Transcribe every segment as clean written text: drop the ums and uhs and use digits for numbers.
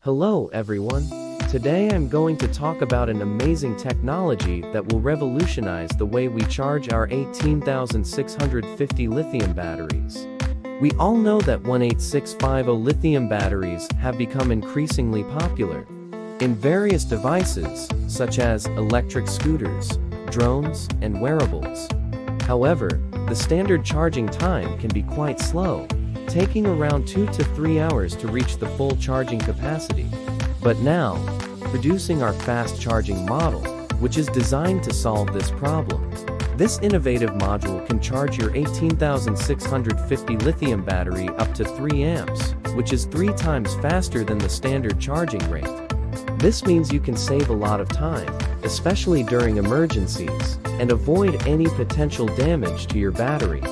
Hello everyone. Today I'm going to talk about an amazing technology that will revolutionize the way we charge our 18,650 lithium batteries. We all know that 18650 lithium batteries have become increasingly popular in various devices, such as electric scooters, drones, and wearables. However, the standard charging time can be quite slow, taking around 2 to 3 hours to reach the full charging capacity. But now, producing our fast charging model, which is designed to solve this problem. This innovative module can charge your 18,650 lithium battery up to 3 amps, which is 3 times faster than the standard charging rate. This means you can save a lot of time, especially during emergencies, and avoid any potential damage to your battery.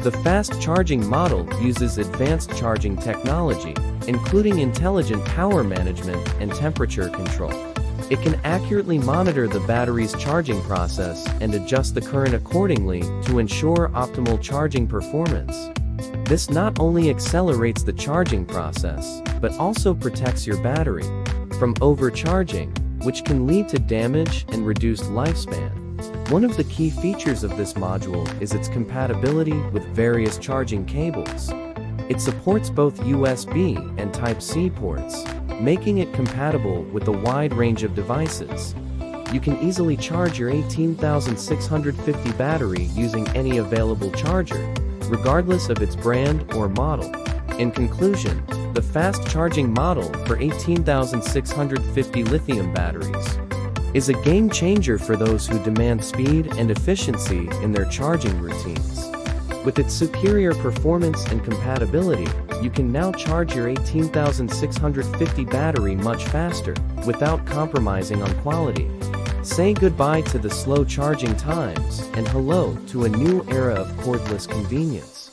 The fast charging model uses advanced charging technology, including intelligent power management and temperature control. It can accurately monitor the battery's charging process and adjust the current accordingly to ensure optimal charging performance. This not only accelerates the charging process, but also protects your battery from overcharging, which can lead to damage and reduced lifespan. One of the key features of this module is its compatibility with various charging cables. It supports both USB and Type-C ports, making it compatible with a wide range of devices. You can easily charge your 18,650 battery using any available charger, regardless of its brand or model. In conclusion, the fast charging model for 18,650 lithium batteries is a game changer for those who demand speed and efficiency in their charging routines. With its superior performance and compatibility, you can now charge your 18,650 battery much faster, without compromising on quality. Say goodbye to the slow charging times, and hello to a new era of cordless convenience.